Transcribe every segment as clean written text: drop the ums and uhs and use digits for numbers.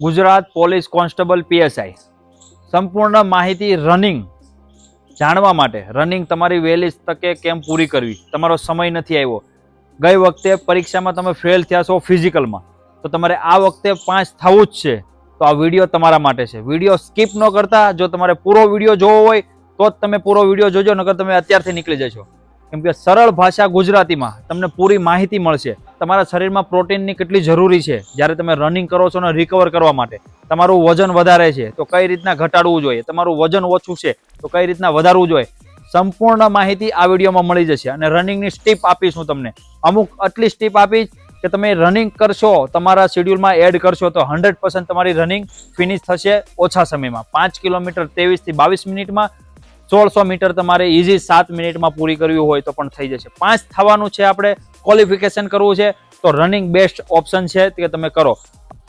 Gujarat police constable PSI સંપૂર્ણ માહિતી running જાણવા માટે રનિંગ તમારી વહેલી તકે કેમ પૂરી કરવી, તમારો સમય નથી આવ્યો, ગઈ વખતે પરીક્ષામાં તમે ફેલ થયા છો ફિઝિકલમાં, તો તમારે આ વખતે 5 થવું જ છે, તો આ વિડીયો તમારા માટે છે. વિડીયો સ્કીપ ન કરતા, જો તમારે પૂરો વિડીયો જોવો હોય તો જ તમે પૂરો વિડીયો જોજો, નકર તમે અત્યારથી નીકળી જશો. કેમ કે સરળ ભાષા ગુજરાતીમાં તમને પૂરી માહિતી મળશે. તમારા શરીરમાં પ્રોટીનની કેટલી જરૂરી છે જ્યારે તમે રનિંગ કરો છો ને રિકવર કરવા માટે. તમારું વજન વધારે છે તો કઈ રીતના ઘટાડવું જોઈએ, તમારું વજન ઓછું છે તો કઈ રીતના વધારવું જોઈએ, સંપૂર્ણ માહિતી આ વિડીયોમાં મળી જશે. અને રનિંગની સ્ટીપ આપીશ હું તમને, અમુક આટલી સ્ટીપ આપીશ કે તમે રનિંગ કરશો, તમારા શેડ્યુલમાં એડ કરશો તો 100% તમારી રનિંગ ફિનિશ થશે ઓછા સમયમાં. 5 કિલોમીટર 23 થી 22 મિનિટમાં, 1600 મીટર તમારે ઇઝી 7 મિનિટમાં પૂરી કરવી હોય તો પણ થઈ જશે. 5 થવાનું છે, આપણે ક્વોલિફિકેશન કરવું છે તો રનિંગ બેસ્ટ ઓપ્શન છે કે તમે કરો.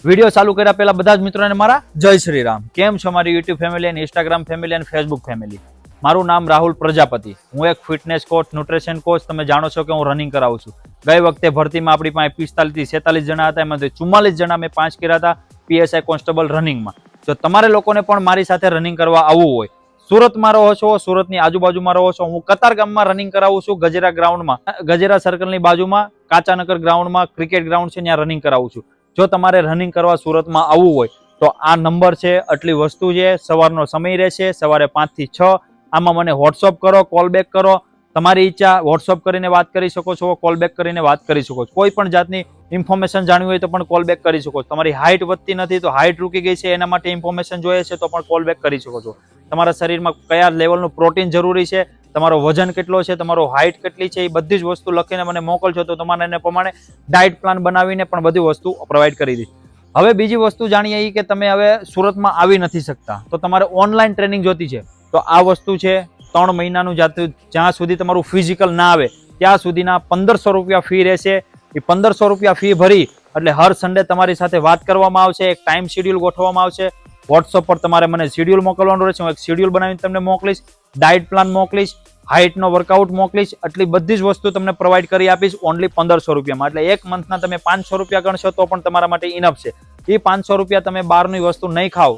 વિડીયો ચાલુ કર્યા પહેલા બધા જ મિત્રોને મારા જય શ્રી રામ. કેમ છો મારી યુટ્યુબ ફેમિલી અને ઇન્સ્ટાગ્રામ ફેમિલી અને ફેસબુક ફેમિલી? મારું નામ રાહુલ પ્રજાપતિ. હું એક ફિટનેસ કોચ, ન્યુટ્રિશન કોચ. તમે જાણો છો કે હું રનિંગ કરાવું છું. ગઈ વખતે ભરતીમાં આપણી પાસે 45 થી 47 જણા હતા, એમાંથી 44 જણા મેં 5 કર્યા હતા પીએસઆઈ કોન્સ્ટેબલ રનિંગમાં. જો તમારે લોકોને પણ મારી સાથે રનિંગ કરવા આવવું હોય, સુરતમાં રહો છો, સુરતની આજુબાજુમાં રહો છો, હું કતારગામમાં રનિંગ કરાવું છું, ગજેરા ગ્રાઉન્ડમાં, ગજેરા સર્કલની બાજુમાં કાચાનગર ગ્રાઉન્ડમાં ક્રિકેટ ગ્રાઉન્ડ છે, ત્યાં રનિંગ કરાવું છું. જો તમારે રનિંગ કરવા સુરતમાં આવવું હોય તો આ નંબર છે, આટલી વસ્તુ છે, સવારનો સમય રહેશે, સવારે 5 થી 6. આમાં મને વોટ્સઅપ કરો, કોલ બેક કરો, તમારી ઈચ્છા. વોટ્સઅપ કરીને વાત કરી શકો છો, કોલ બેક કરીને વાત કરી શકો છો. કોઈ પણ જાતની ઇન્ફોર્મેશન જાણવી હોય તો પણ કોલ બેક કરી શકો છો. તમારી હાઇટ વધતી નથી તો હાઇટ રૂકી ગઈ છે, એના માટે ઇન્ફોર્મેશન જોઈએ છે તો પણ કોલ બેક કરી શકો છો. તમારા શરીરમાં કયા લેવલનું પ્રોટીન જરૂરી છે, તમારો વજન કેટલો છે, તમારો હાઇટ કેટલી છે, એ બધી જ વસ્તુ લખીને મને મોકલશો તો તમારે એને પ્રમાણે ડાયટ પ્લાન બનાવીને પણ બધી વસ્તુ પ્રોવાઈડ કરી દઈશ. હવે બીજી વસ્તુ જાણીએ એ કે તમે હવે સુરતમાં આવી નથી શકતા તો તમારે ઓનલાઈન ટ્રેનિંગ જોતી છે, તો આ વસ્તુ છે. 3 મહિનાનું જ્યાં સુધી તમારું ફિઝિકલ ના આવે ત્યાં સુધીના 1500 રૂપિયા ફી રહેશે. એ 1500 રૂપિયા ફી ભરી એટલે હર સન્ડે તમારી સાથે વાત કરવામાં આવશે, એક ટાઈમ શેડ્યુલ ગોઠવવામાં આવશે. વોટ્સઅપ પર તમારે મને શેડ્યુલ મોકલવાનું રહેશે, હું એક શેડ્યુલ બનાવીને તમને મોકલીશ, ડાયટ પ્લાન મોકલીશ, હાઇટનો વર્કઆઉટ મોકલીશ, આટલી બધી જ વસ્તુ તમને પ્રોવાઈડ કરી આપીશ ઓનલી 1500 રૂપિયામાં. એટલે એક મંથના તમે 500 રૂપિયા ગણશો તો પણ તમારા માટે ઇનફ છે. એ 500 રૂપિયા તમે બહારની વસ્તુ નહીં ખાવ,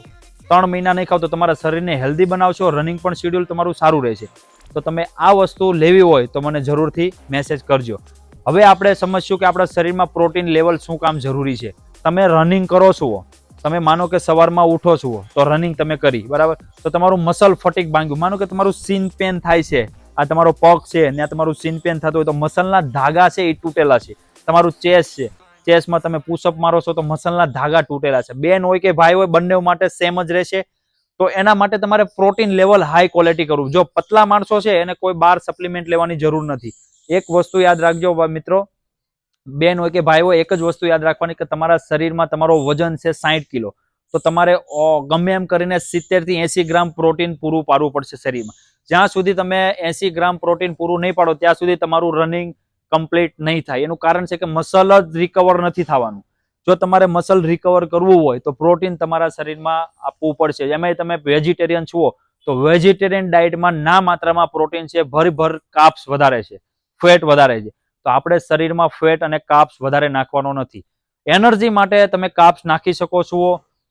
3 મહિના નહીં ખાવ તો તમારા શરીરને હેલ્ધી બનાવશો, રનિંગ પણ શેડ્યુલ તમારું સારું રહેશે. તો તમે આ વસ્તુ લેવી હોય તો મને જરૂરથી મેસેજ કરજો. હવે આપણે સમજશું કે આપણા શરીરમાં પ્રોટીન લેવલ શું કામ જરૂરી છે. તમે રનિંગ કરો છો, તમે માનો કે સવારમાં ઉઠો છો તો રનિંગ તમે કરી, બરાબર, તો તમારું મસલ ફટીક ભાંગ્યું, માનો કે તમારું સીન પેન થાય છે, આ તમારો પગ છે ને તમારું સીન પેન થતું હોય તો મસલના ધાગા છે એ તૂટેલા છે. તમારું ચેસ્ટ છે, ચેસ્ટમાં તમે પુશઅપ મારો છો તો મસલના ધાગા તૂટેલા છે. બેન હોય કે ભાઈ હોય, બંને માટે સેમ જ રહેશે. તો એના માટે તમારે પ્રોટીન લેવલ હાઈ ક્વોલિટી કરવું. જો પતલા માણસો છે એને કોઈ બાર સપ્લિમેન્ટ લેવાની જરૂર નથી. એક વસ્તુ યાદ રાખજો મિત્રો, બેન હોય કે ભાઈ હોય, એક જ વસ્તુ યાદ રાખવાની કે તમારા શરીરમાં તમારો વજન છે 60 કિલો, તો તમારે ગમે એમ કરીને 70 થી 80 ગ્રામ પ્રોટીન પૂરું પાડવું પડશે શરીરમાં. જ્યાં સુધી તમે 80 ગ્રામ પ્રોટીન પૂરું નહીં પાડો ત્યાં સુધી તમારું રનિંગ કમ્પ્લીટ નહીં થાય. એનું કારણ છે કે મસલ જ રિકવર નથી થવાનું. જો તમારે મસલ રિકવર કરવું હોય તો પ્રોટીન તમારા શરીરમાં આપવું પડશે. એમાંય તમે વેજીટેરિયન છો તો વેજીટેરિયન ડાયટમાં ના માત્રામાં પ્રોટીન છે, ભર કાર્બ્સ વધારે છે, ફેટ વધારે છે. તો આપણે શરીરમાં ફેટ અને કાર્બ્સ વધારે નાખવાનો નથી. એનર્જી માટે તમે કાર્બ્સ નાખી શકો છો.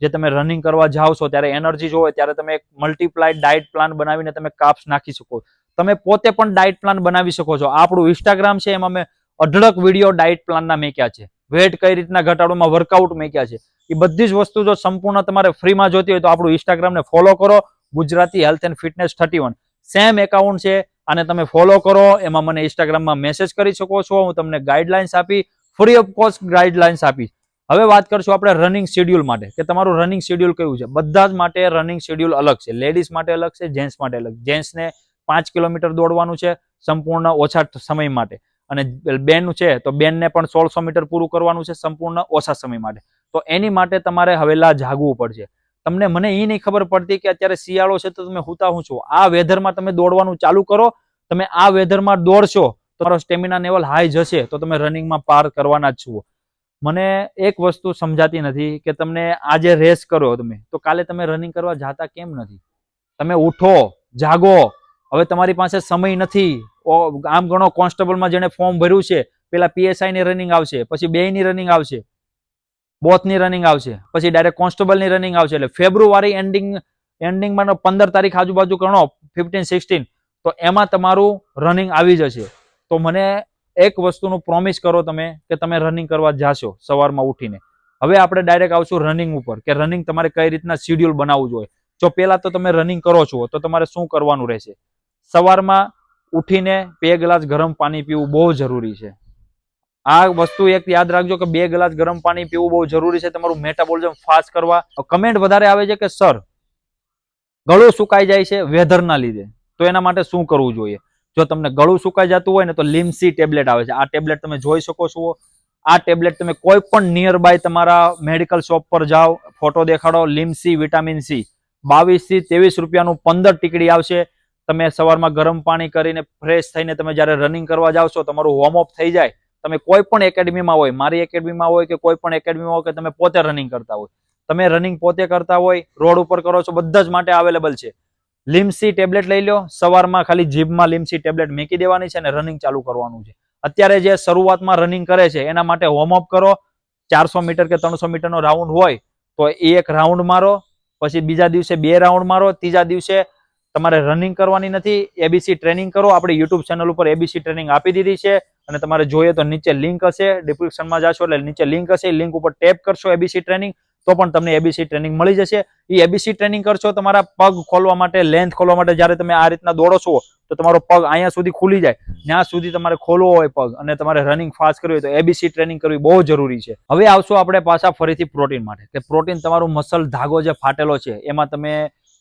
જે તમે રનિંગ કરવા જાઓ છો ત્યારે એનર્જી જોવે ત્યારે તમે એક મલ્ટીપ્લાય ડાયટ પ્લાન બનાવીને તમે કાર્બ્સ નાખી શકો. તમે પોતે પણ ડાયટ પ્લાન બનાવી શકો છો. આપણું ઇન્સ્ટાગ્રામ છે, એમાં મેં અઢળક વિડીયો ડાયટ પ્લાનના મેક્યા છે, વેટ કઈ રીતના ઘટાડવામાં વર્કઆઉટ મેક્યા છે. એ બધી જ વસ્તુ જો સંપૂર્ણ તમારે ફ્રીમાં જોતી હોય તો આપણું ઇન્સ્ટાગ્રામને ફોલો કરો, Gujarati health and fitness 31. Same account છે, અને તમે ફોલો કરો. એમાં મને ઇન્સ્ટાગ્રામમાં મેસેજ કરી શકો છો. હું તમને ગાઈડલાઇન્સ આપી, ફ્રી ઓફ કોસ્ટ ગાઈડલાઇન્સ આપીશ. હવે વાત કરશું આપણે રનિંગ શેડ્યુલ માટે, કે તમારું રનિંગ શેડ્યુલ કયું છે. બધા જ માટે રનિંગ શેડ્યુલ અલગ છે. લેડીઝ માટે અલગ છે, જેન્ટ્સ માટે અલગ. જેન્ટ્સને 5 કિલોમીટર દોડવાનું છે સંપૂર્ણ ઓછા સમય માટે, અને બેન છે તો બેનને પણ 1600 મીટર પૂરું કરવાનું છે સંપૂર્ણ ઓછા સમય માટે. તો એની માટે તમારે હવેલા જાગવું પડશે. મને એ નહીં ખબર પડતી કે અત્યારે શિયાળો છે તો તમે હુતા હું છો. આ વેધરમાં તમે દોડવાનું ચાલુ કરો. તમે આ વેધરમાં દોડશો તો તમારો સ્ટેમિના લેવલ હાઈ જશે તો તમે રનિંગમાં પાર કરવાના જ છો. મને એક વસ્તુ સમજાતી નથી કે તમને આજે રેસ કરો તમે તો કાલે તમે રનિંગ કરવા જાતા કેમ નથી? તમે ઉઠો, જાગો. હવે તમારી પાસે સમય નથી. આમ ગણો કોન્સ્ટેબલમાં જેને ફોર્મ ભર્યું છે, પેલા પીએસઆઈ ની રનિંગ આવશે, પછી 2 ની રનિંગ આવશે. બોથની રનિંગ આવશે, પછી ડાયરેક્ટ કોન્સ્ટેબલની રનિંગ આવશે. એટલે ફેબ્રુઆરી એન્ડિંગમાં 15 તારીખ આજુબાજુ ગણો, 15-16, તો એમાં તમારું રનિંગ આવી જશે. તો મને એક વસ્તુનું પ્રોમિસ કરો તમે કે તમે રનિંગ કરવા જાશો સવારમાં ઉઠીને. હવે આપણે ડાયરેક્ટ આવશું રનિંગ ઉપર, કે રનિંગ તમારે કઈ રીતના શેડ્યુલ બનાવવું જોઈએ. જો પેલા તો તમે રનિંગ કરો છો તો તમારે શું કરવાનું રહેશે? સવારમાં ઉઠીને 2 ગ્લાસ ગરમ પાણી પીવું બહુ જરૂરી છે. આ વસ્તુ એક યાદ રાખજો કે 2 ગ્લાસ ગરમ પાણી પીવું બહુ જરૂરી છે તમારું મેટાબોલિઝમ ફાસ્ટ કરવા. કમેન્ટ વધારે આવે છે કે સર ગળું સુકાઈ જાય છે વેધરના લીધે, તો એના માટે શું કરવું જોઈએ? જો તમને ગળું સુકાઈ જતું હોય ને તો લિમસી ટેબ્લેટ આવે છે. આ ટેબ્લેટ તમે જોઈ શકો છો. આ ટેબ્લેટ તમે કોઈ પણ નિયર બાય તમારા મેડિકલ શોપ પર જાઓ, ફોટો દેખાડો, લિમસી વિટામિન સી 22 થી 23 રૂપિયાનું 15 ટીકડી આવશે. તમે સવારમાં ગરમ પાણી કરીને ફ્રેશ થઈને તમે જ્યારે રનિંગ કરવા જાવ છો, તમારું વોર્મઅપ થઈ જાય. તમે કોઈ પણ એકેડમીમાં હોય, મારી એકેડમીમાં હોય કે કોઈ પણ એકેડમીમાં હોય, કે તમે પોતે રનિંગ કરતા હોય, તમે રનિંગ પોતે કરતા હોય, રોડ ઉપર કરો છો, બધા જ માટે અવેલેબલ છે. લિમસી ટેબ્લેટ લઈ લો. સવારમાં ખાલી જીભમાં લિમસી ટેબ્લેટ મૂકી દેવાની છે અને રનિંગ ચાલુ કરવાનું છે. અત્યારે જે શરૂઆતમાં રનિંગ કરે છે એના માટે વોર્મઅપ કરો. 400 મીટર કે 300 મીટરનો રાઉન્ડ હોય તો એ એક રાઉન્ડ મારો, પછી બીજા દિવસે 2 રાઉન્ડ મારો, ત્રીજા દિવસે તમારે રનિંગ કરવાની નથી, એબીસી ટ્રેનિંગ કરો. આપણે યુટ્યુબ ચેનલ ઉપર એબીસી ટ્રેનિંગ આપી દીધી છે, અને તમારે જોઈએ તો નીચે લિંક હશે, ડિસ્ક્રિપ્શનમાં જાશો એટલે નીચે લિંક હશે, લિંક ઉપર ટેપ કરશો એબીસી ટ્રેનિંગ, તો પણ તમને એબીસી ટ્રેનિંગ મળી જશે. એ એબીસી ટ્રેનિંગ કરશો તમારા પગ ખોલવા માટે, લેન્થ ખોલવા માટે. જ્યારે તમે આ રીતના દોડો છો તો તમારો પગ અહીંયા સુધી ખુલી જાય, ત્યાં સુધી તમારે ખોલવો હોય પગ, અને તમારે રનિંગ ફાસ્ટ કરવી હોય તો એબીસી ટ્રેનિંગ કરવી બહુ જરૂરી છે. હવે આવશું આપણે પાછા ફરીથી પ્રોટીન માટે, કે પ્રોટીન તમારું મસલ ધાગો જે ફાટેલો છે એમાં તમે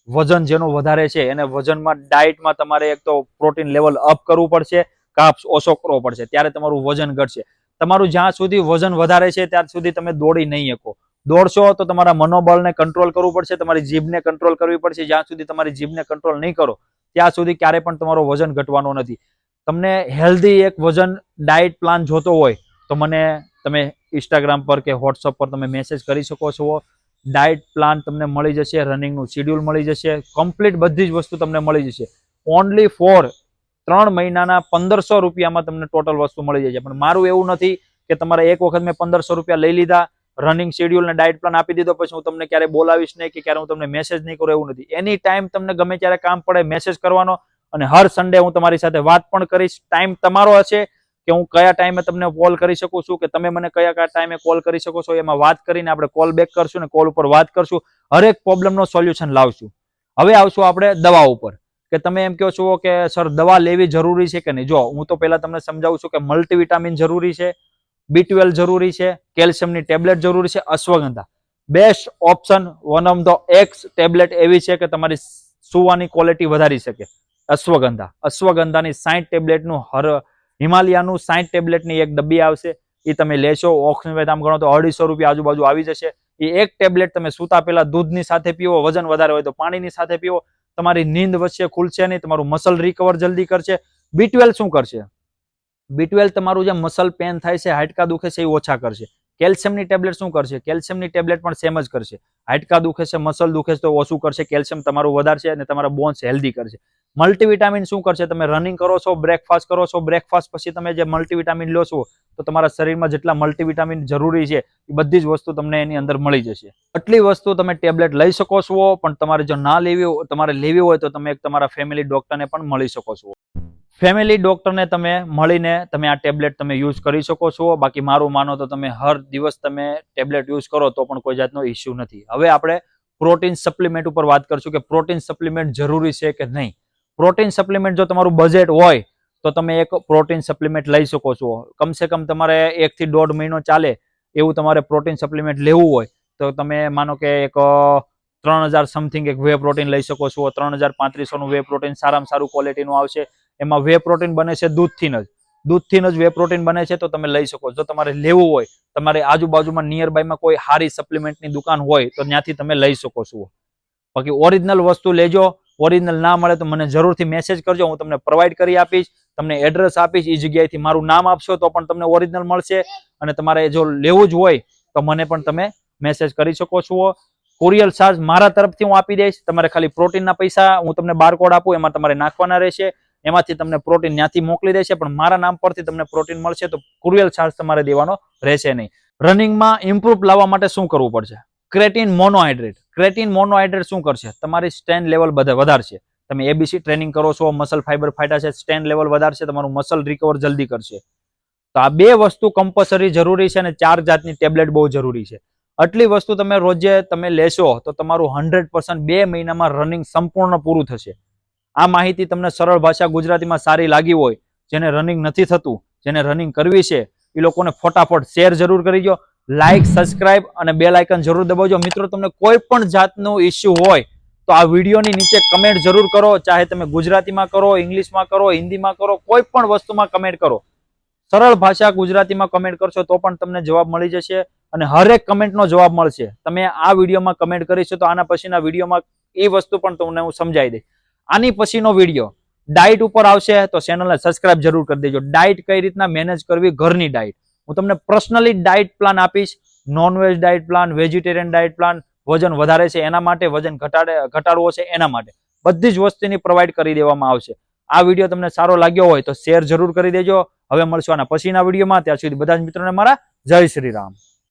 વજન જેનું વધારે છે એને વજનમાં ડાયટમાં તમારે એક તો પ્રોટીન લેવલ અપ કરવું પડશે, કાપ્સ ઓછો કરવો પડશે, ત્યારે તમારું વજન ઘટશે. તમારું જ્યાં સુધી વજન વધારે છે ત્યાં સુધી તમે દોડી નહીં શકો. દોડશો તો તમારા મનોબળને કંટ્રોલ કરવું પડશે, તમારી જીભને કંટ્રોલ કરવી પડશે. જ્યાં સુધી તમારી જીભને કંટ્રોલ નહીં કરો ત્યાં સુધી ક્યારે પણ તમારો વજન ઘટવાનો નથી. તમને હેલ્ધી એક વજન ડાયટ પ્લાન જોતો હોય તો મને તમે ઇન્સ્ટાગ્રામ પર કે વોટ્સઅપ પર તમે મેસેજ કરી શકો છો. ડાયટ પ્લાન તમને મળી જશે, રનિંગનું શેડ્યુલ મળી જશે, કમ્પ્લીટ બધી જ વસ્તુ તમને મળી જશે. ઓનલી ફોર 3 મહિનાના 1500 રૂપિયામાં તમને ટોટલ વસ્તુ મળી જાય છે. પણ મારું એવું નથી કે તમારે એક વખત મેં 1500 રૂપિયા લઈ લીધા, રનિંગ શેડ્યુલ ને ડાયટ પ્લાન આપી દીધો, પછી હું તમને ક્યારે બોલાવીશ નહીં કે ક્યારે હું તમને મેસેજ નહીં કરું, એવું નથી. એની ટાઈમ તમને ગમે ત્યારે કામ પડે મેસેજ કરવાનો, અને હર સન્ડે હું તમારી સાથે વાત પણ કરીશ. ટાઈમ તમારો હશે કે હું કયા ટાઈમે તમને કોલ કરી શકું છું, કે તમે મને કયા ટાઈમે કોલ કરી શકો છો, એમાં વાત કરીને આપણે કોલ બેક કરશું ને કોલ ઉપર વાત કરશું, હરેક પ્રોબ્લેમનો સોલ્યુશન લાવશું. હવે આવશું આપણે દવા ઉપર, કે તમે એમ કહો છો કે સર દવા લેવી જરૂરી છે કે નહીં. જો હું તો પહેલા તમને સમજાવું છું કે મલ્ટીવિટામિન જરૂરી છે, B12 જરૂરી છે, કેલ્શિયમની ટેબ્લેટ જરૂરી છે, ashwagandha best option. One of the x tablet એવી છે કે તમારી સુવાની ક્વોલિટી વધારી શકે. અશ્વગંધાની 60 ટેબ્લેટનું હિમાલયાનું 60 ટેબ્લેટની એક ડબ્બી આવશે, એ તમે લેશો. ઓક્સિજન આમ ગણો તો 250 રૂપિયા આજુબાજુ આવી જશે. એ એક ટેબ્લેટ તમે સૂતા પહેલા દૂધની સાથે પીવો, વજન વધારે હોય તો પાણીની સાથે પીવો, તમારી નીંદ વચ્ચે ખુલશે નહીં, તમારું મસલ રિકવર જલ્દી કરશે. B12 શું કરશે? B12 તમારું જે મસલ પેન થાય છે, હાડકા દુખે છે, એ ઓછા કરશે. કેલ્શિયમની ટેબ્લેટ શું કરશે? કેલ્શિયમની ટેબ્લેટ પણ સેમ જ કરશે. હાડકા દુખે છે, મસલ દુખે છે તો ઓછું કરશે, કેલ્શિયમ તમારું વધારશે અને તમારા બોન્સ હેલ્ધી કરશે. મલ્ટીવિટામિન શું કરશે? તમે રનિંગ કરો છો, બ્રેકફાસ્ટ કરો છો, બ્રેકફાસ્ટ પછી તમે જે મલ્ટીવિટામિન લો છો તો તમારા શરીરમાં જેટલા મલ્ટીવિટામિન જરૂરી છે એ બધી જ વસ્તુ તમને એની અંદર મળી જશે. આટલી વસ્તુ તમે ટેબ્લેટ લઈ શકો છો, પણ તમારે જો ના લેવી હોય, તમારે લેવી હોય તો તમે એક તમારા ફેમિલી ડોક્ટરને પણ મળી શકો છો. ફેમિલી ડોક્ટરને તમે મળીને તમે આ ટેબ્લેટ તમે યુઝ કરી શકો છો. બાકી મારું માનો તો તમે હર દિવસ તમે ટેબ્લેટ યુઝ કરો તો પણ કોઈ જાતનો ઇસ્યુ નથી. હવે આપણે પ્રોટીન સપ્લિમેન્ટ ઉપર વાત કરશું કે પ્રોટીન સપ્લિમેન્ટ જરૂરી છે કે નહીં. પ્રોટીન સપ્લિમેન્ટ જો તમારું બજેટ હોય તો તમે એક પ્રોટીન સપ્લિમેન્ટ લઈ શકો છો. કમસે કમ તમારે 1 થી 1.5 મહિનો ચાલે એવું તમારે પ્રોટીન સપ્લિમેન્ટ લેવું હોય તો તમે માનો કે એક 3000 સમથિંગ એક વે પ્રોટીન લઈ શકો છો. 3500 નું વે પ્રોટીન સારામાં સારું ક્વોલિટીનું આવશે. એમાં વે પ્રોટીન બને છે દૂધથી જ વે પ્રોટીન બને છે, તો તમે લઈ શકો. જો તમારે લેવું હોય, તમારે આજુબાજુમાં નિયર બાયમાં કોઈ સારી સપ્લિમેન્ટની દુકાન હોય તો ત્યાંથી તમે લઈ શકો છો. બાકી ઓરિજિનલ વસ્તુ લેજો. ઓરિજિનલ ના મળે તો મને જરૂરથી મેસેજ કરજો, હું તમને પ્રોવાઈડ કરી આપીશ. તમને એડ્રેસ આપીશ, એ જગ્યાએથી મારું નામ આપશો તો પણ તમને ઓરિજિનલ મળશે. અને તમારે જો લેવું જ હોય તો મને પણ તમે મેસેજ કરી શકો છો. કુરિયર ચાર્જ મારા તરફથી હું આપી દઈશ. તમારે ખાલી પ્રોટીનના પૈસા હું તમને બારકોડ આપું, એમાં તમારે નાખવાના રહેશે. એમાંથી તમને પ્રોટીન ત્યાંથી મોકલી દેશે, પણ મારા નામ પરથી તમને પ્રોટીન મળશે તો કુરિયર ચાર્જ તમારે દેવાનો રહેશે નહીં. રનિંગમાં ઇમ્પ્રુવ લાવવા માટે શું કરવું પડશે? ક્રેટીન મોનોહાઇડ્રેટ. ક્રેટીન મોનોહાઇડ્રેટ શું કરશે? તમારી સ્ટ્રેન્થ લેવલ વધારશે. તમે એબીસી ટ્રેનિંગ કરો છો, મસલ ફાઈબર ફાટ્યા છે, સ્ટ્રેન્થ લેવલ વધારશે, તમારું મસલ રિકવર જલ્દી કરશે. તો આ 2 વસ્તુ કમ્પલસરી જરૂરી છે અને 4 જાતની ટેબ્લેટ બહુ જરૂરી છે. આટલી વસ્તુ તમે રોજે તમે લેશો તો તમારું 100% 2 મહિનામાં રનિંગ સંપૂર્ણ પૂરું થશે. આ માહિતી તમને સરળ ભાષા ગુજરાતીમાં સારી લાગી હોય, જેને રનિંગ નથી થતું, જેને રનિંગ કરવી છે, એ લોકોને ફટાફટ શેર જરૂર કરી દો. લાઈક, સબસ્ક્રાઇબ અને બેલ આઇકન જરૂર દબાવજો. મિત્રો, તમને કોઈ પણ જાતનું ઇસ્યુ હોય તો આ વિડીયોની નીચે કમેન્ટ જરૂર કરો. ચાહે તમે ગુજરાતીમાં કરો, ઇંગ્લિશમાં કરો, હિન્દીમાં કરો, કોઈ પણ વસ્તુમાં કમેન્ટ કરો. સરળ ભાષા ગુજરાતીમાં કમેન્ટ કરશો તો પણ તમને જવાબ મળી જશે અને હરેક કમેન્ટનો જવાબ મળશે. તમે આ વિડીયોમાં કમેન્ટ કરીશો તો આના પછીના વિડીયોમાં એ વસ્તુ પણ તમને હું સમજાવી દઈશ. આની પછીનો વિડીયો ડાયટ ઉપર આવશે તો ચેનલને સબસ્ક્રાઇબ જરૂર કરી દેજો. ડાયટ કઈ રીતના મેનેજ કરવી, ઘરની ડાયટ. હું તમને પર્સનલી ડાયટ પ્લાન આપીશ. Nonveg diet plan, vegetarian diet plan, વજન વધારે છે એના માટે, વજન ઘટાડવો છે એના માટે, બધી જ વસ્તુની પ્રોવાઈડ કરી દેવામાં આવશે. આ વિડીયો તમને સારો લાગ્યો હોય તો શેર જરૂર કરી દેજો. હવે મળશું આના પછીના વિડીયોમાં. ત્યાં સુધી બધા જ મિત્રોને મારા જય શ્રી રામ.